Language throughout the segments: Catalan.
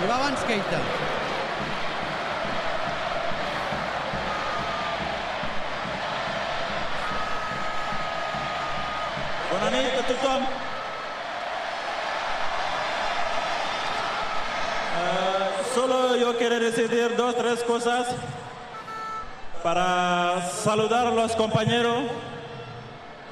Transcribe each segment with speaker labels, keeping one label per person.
Speaker 1: I va abans Keita.
Speaker 2: Bona nit a tothom. Solo yo quiero decir 2 o 3 cosas para saludar a los compañeros,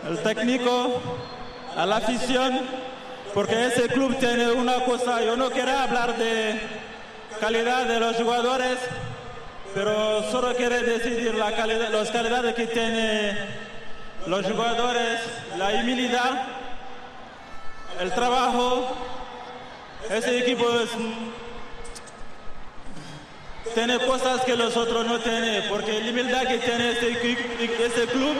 Speaker 2: el técnico, a la afición, porque ese club tiene una cosa, yo no quiero hablar de calidad de los jugadores, pero solo quiero decir las calidades que tienen los jugadores, la humildad, el trabajo. Ese equipo tiene cosas que los otros no tienen, porque la humildad que tiene este club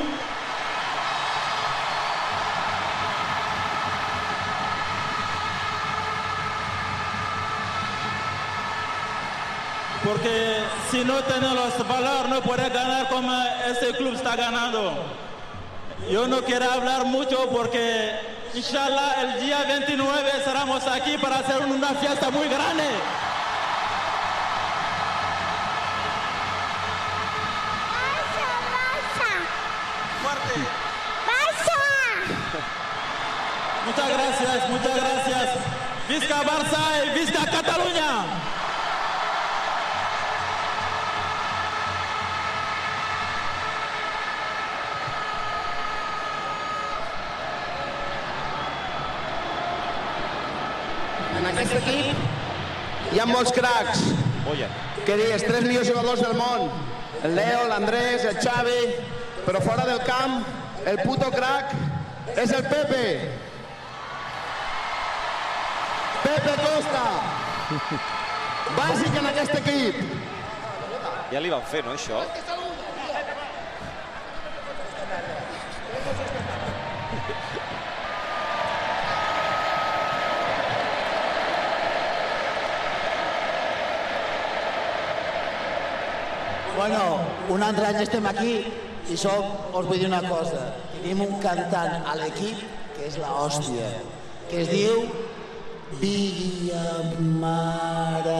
Speaker 2: porque si no tiene los valores no puede ganar como este club está ganando. Yo no quiero hablar mucho porque inshallah el día 29 estaremos aquí para hacer una fiesta muy grande. Muchas gracias. Visca Barça y Visca Cataluña.
Speaker 3: En aquest equip hi ha molts cracs. Què dius? 3 millors jugadors del món. El Leo, l'Andrés, el Xavi. Però fora del camp, el puto crac és el Pepe. Pepe Costa. Bàsic en aquest equip.
Speaker 4: Ja li van fer, no, això?
Speaker 5: Bueno, un altre any estem aquí i us vull dir una cosa. Tenim un cantant a l'equip que és l'hòstia, que es diu Villa Maravilla.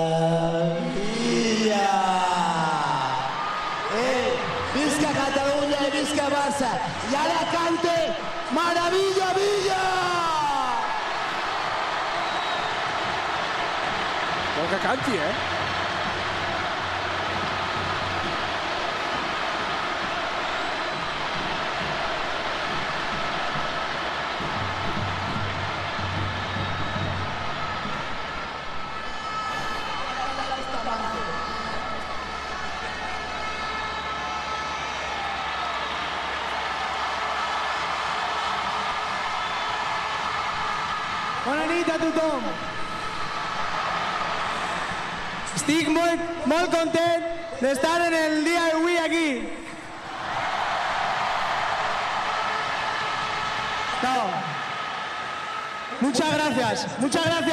Speaker 5: Visca Catalunya i visca Barça. I ara cante Maravilla Villa!
Speaker 6: Vol que canti,
Speaker 7: Bona nit a tothom. Estic molt content d'estar en el dia d'avui aquí. No. Muchas gracias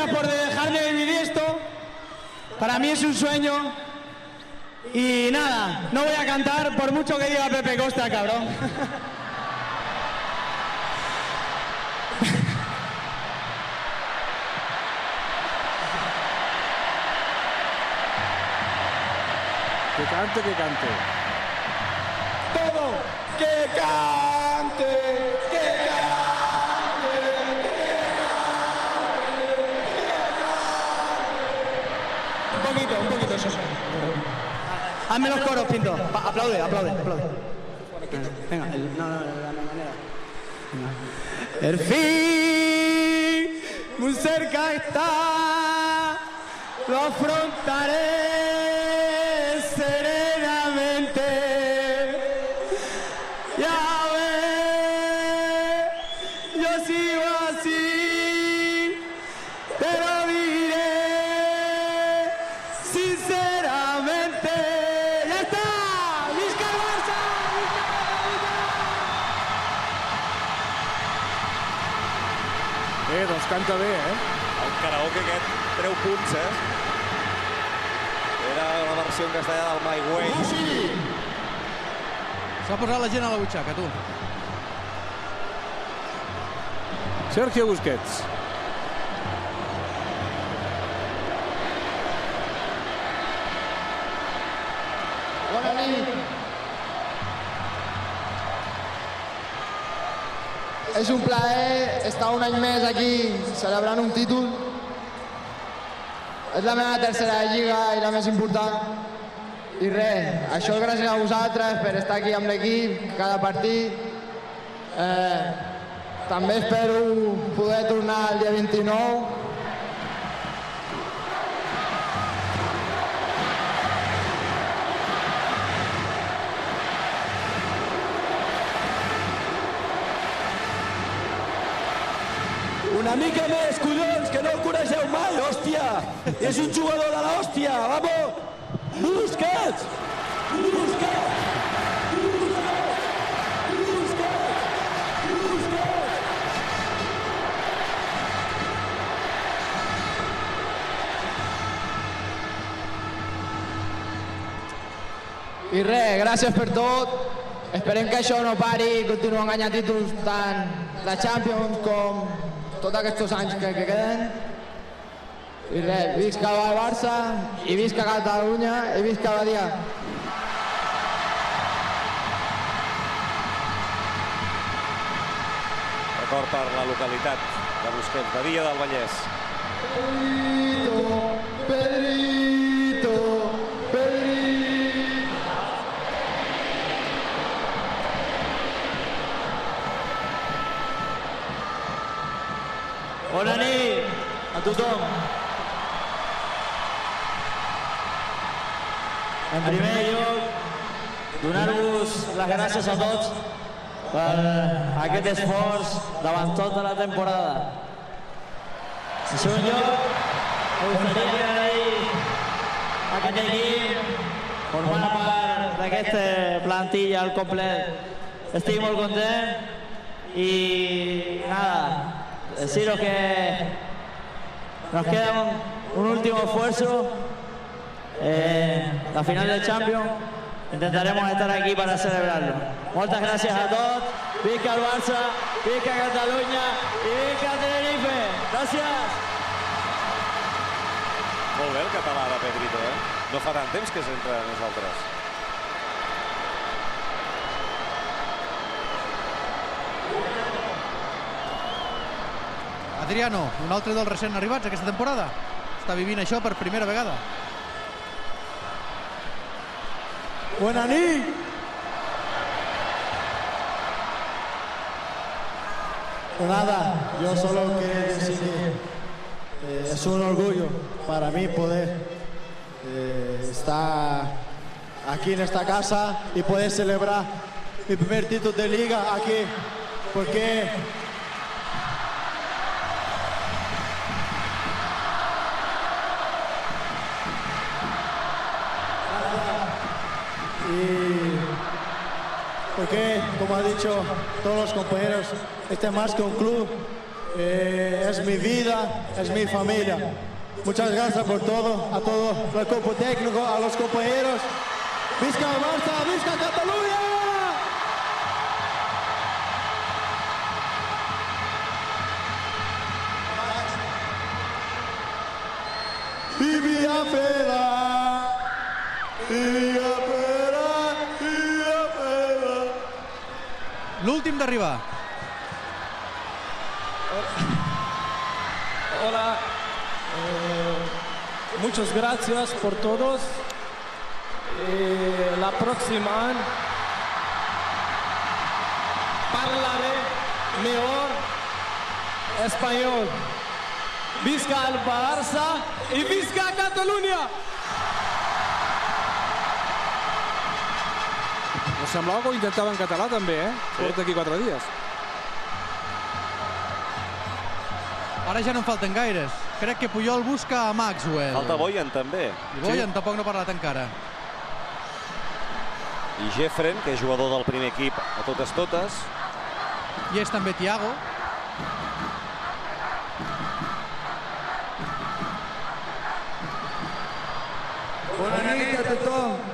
Speaker 7: por dejarme vivir esto. Para mí es un sueño. Y nada, no voy a cantar por mucho que diga Pepe Costa, cabrón.
Speaker 6: Que cante.
Speaker 7: Todo, que cante, que cante, que cante. Un poquito, eso. Hazme los coros, Pinto. Aplaude. Venga, no, la manera. El fin, muy cerca está, lo afrontaré. Serenamente, ya ves, yo sigo así, te lo diré sinceramente. ¡Ya está! ¡Visca el Barça!
Speaker 6: Doncs canta bé,
Speaker 4: El karaoke aquest treu punts, Era la versió en castellà del My Way.
Speaker 1: S'ha posat la gent a la butxaca, tu.
Speaker 6: Sergio Busquets.
Speaker 3: és un plaer estar un any més aquí celebrant un títol. És la meva tercera lliga i la més important. I res, això gràcies a vosaltres per estar aquí amb l'equip cada partit. També espero poder tornar el dia 29.
Speaker 8: Una mica més, collons, que no el coneixeu mai, hòstia! És un jugador de l'hòstia, vamos! Busquets! Busquets!
Speaker 3: I res, gràcies per tot. Esperem que això no pari i continuem guanyant títols tant de Champions com tots aquests anys que queden. I res, visca el Barça, i visca Catalunya, i visca Badia.
Speaker 4: Record per la localitat de Busquets, Badia del Vallès.
Speaker 3: Pedrito, Pedrito.
Speaker 7: Bona nit a tothom. En primer lloc, donar-vos les gràcies a tots per aquest esforç davant tota la temporada. En segon lloc, me gustaría agrair a aquest equip formant part d'aquesta plantilla al complet. Estic molt content i nada, deciros que nos queda un último esfuerzo, la final del Champions. Intentaremos estar aquí para celebrarlo. Muchas gracias a todos. Visca el Barça, visca Catalunya i visca Tenerife. Gràcies.
Speaker 4: Molt bé el català de Pedrito, eh? No fa tant temps que és entre nosaltres.
Speaker 1: Adriano, un altre dels recent arribats aquesta temporada. Està vivint això per primera vegada.
Speaker 8: Buena nit!
Speaker 5: Pues nada, yo solo quiero decir que es un orgullo para mí poder estar aquí en esta casa y poder celebrar mi primer título de liga aquí, porque como han dicho todos los compañeros, este más que un club, es mi vida, es mi familia. Muchas gracias por todo, a todo el cuerpo técnico, a los compañeros. ¡Visca Barça, visca Catalunya! Y via pera,
Speaker 1: L'últim d'arribar.
Speaker 9: Hola, muchas gracias por todos. La próxima año hablaré mejor español. Visca el Barça y visca Catalunya!
Speaker 6: Em semblava que ho intentava en català també, eh? Porta aquí 4 dies.
Speaker 1: Ara ja no en falten gaires. Crec que Puyol busca a Maxwell.
Speaker 4: Falta Boyan també.
Speaker 1: I Boyan tampoc no ha parlat encara.
Speaker 4: I Jeffren, que és jugador del primer equip a totes.
Speaker 1: I és també Thiago.
Speaker 10: Buenas noches a todos.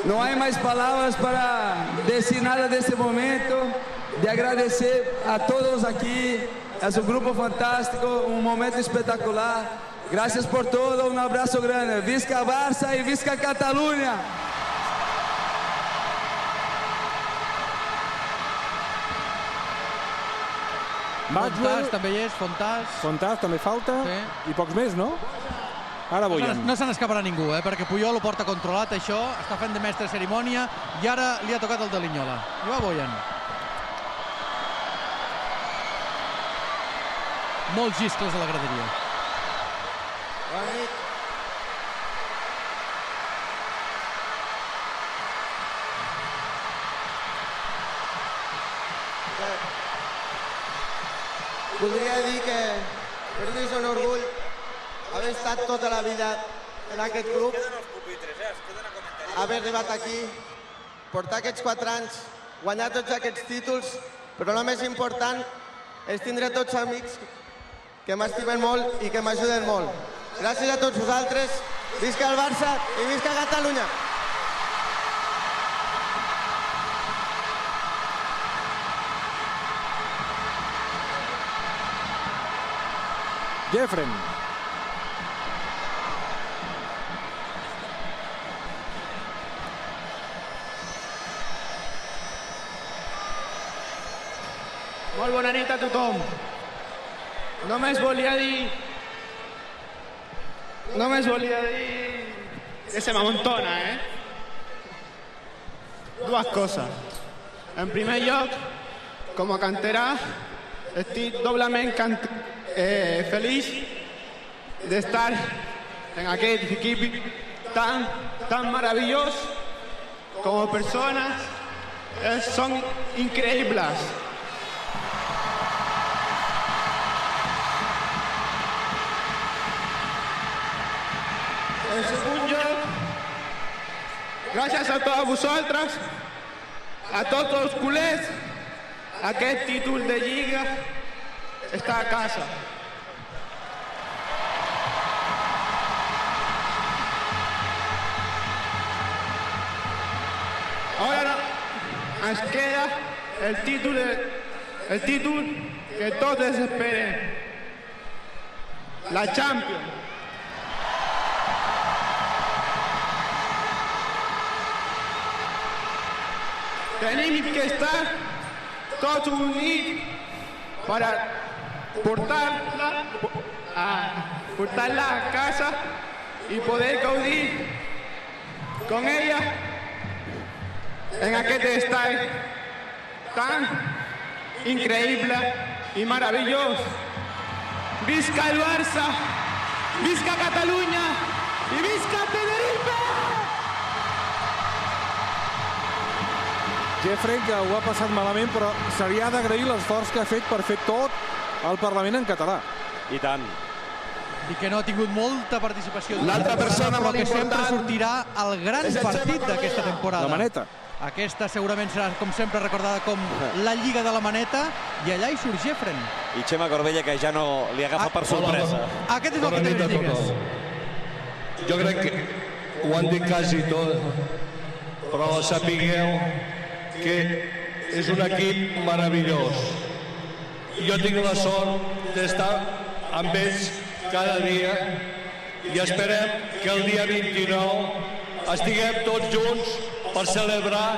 Speaker 10: No hay más palabras para decir nada de este momento, de agradecer a todos aquí, a su grupo fantástico, un momento espectacular. Gracias por todo, un abrazo grande. Visca Barça y visca Catalunya!
Speaker 1: Fontàs també hi és, Fontàs.
Speaker 6: Fontàs també falta.
Speaker 1: Sí.
Speaker 6: I pocs més, no? Ara Boyan.
Speaker 1: No se n'escaparà ningú, perquè Puyol ho porta controlat, això. Està fent de mestre de cerimònia i ara li ha tocat el de Linyola. I va Boyan. Molts giscles a la graderia.
Speaker 3: Bona nit. Voldria dir que per mi és un orgull haver estat tota la vida en aquest club, haver arribat aquí, portar aquests 4 anys, guanyar tots aquests títols, però el més important és tindre tots amics que m'estimen molt i que m'ajuden molt. Gràcies a tots vosaltres, visca el Barça i visca Catalunya!
Speaker 6: Jeffren.
Speaker 10: Molt bona nit a tothom. Només volia dir que se m'amontona, Dues coses. En primer lloc, com a canterà, estic doblement feliç d'estar en aquest equip tan meravellós. Com a persones, són increïbles. En segon lloc, gràcies a tots vosaltres, a tots els culers, aquest títol de Lliga està a casa. Ara ens queda el títol que tots esperen, la Champions. Tenim que estar tots units per portar-la a casa i poder gaudir con ella en aquest estadi tan increïble i meravellós. Visca el Barça, visca Catalunya i visca Tenerife!
Speaker 6: Jeffren, que ho ha passat malament, però se li ha d'agrair l'esforç que ha fet per fer tot el Parlament en català.
Speaker 4: I tant.
Speaker 1: I que no ha tingut molta participació.
Speaker 3: L'altra persona
Speaker 1: però
Speaker 3: molt
Speaker 1: que sempre
Speaker 3: important
Speaker 1: sortirà el gran partit d'aquesta temporada.
Speaker 6: La maneta.
Speaker 1: Aquesta segurament serà, com sempre, recordada com la Lliga de la Maneta, i allà hi surt Jeffren.
Speaker 4: I Xema Corbella, que ja no li agafa per sorpresa.
Speaker 1: Aquest és el que té les lligues.
Speaker 11: Jo crec que ho han dit quasi tot, però sapigueu que és un equip meravellós. Jo tinc la sort d'estar amb ells cada dia i esperem que el dia 29 estiguem tots junts per celebrar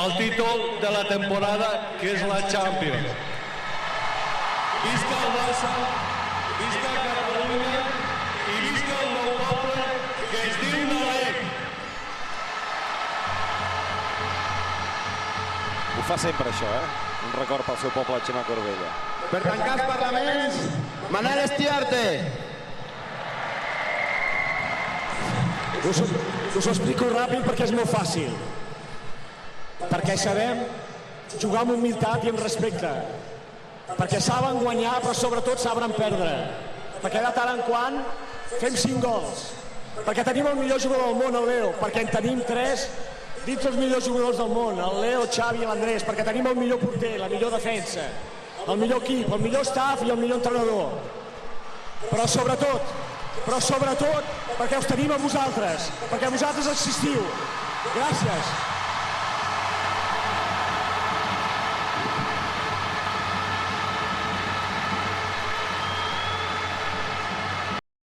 Speaker 11: el títol de la temporada, que és la Champions. Visca el Barça, visca Catalunya i visca el meu poble, que es diu Nalec.
Speaker 4: Ho fa sempre, això, Un record pel seu poble, Xema Corbella.
Speaker 3: Per tancar els parlaments, Manel Estiarte.
Speaker 12: Us ho explico ràpid perquè és molt fàcil. Perquè sabem jugar amb humilitat i amb respecte. Perquè saben guanyar, però sobretot saben perdre. Perquè de tant en quant fem 5 gols. Perquè tenim el millor jugador del món, el Leo. Perquè en tenim 3 dins els millors jugadors del món, el Leo, el Xavi i l'Andrés. Perquè tenim el millor porter, la millor defensa, el millor equip, el millor staff i el millor entrenador. Però sobretot, perquè us tenim a vosaltres, perquè vosaltres existiu. Gràcies.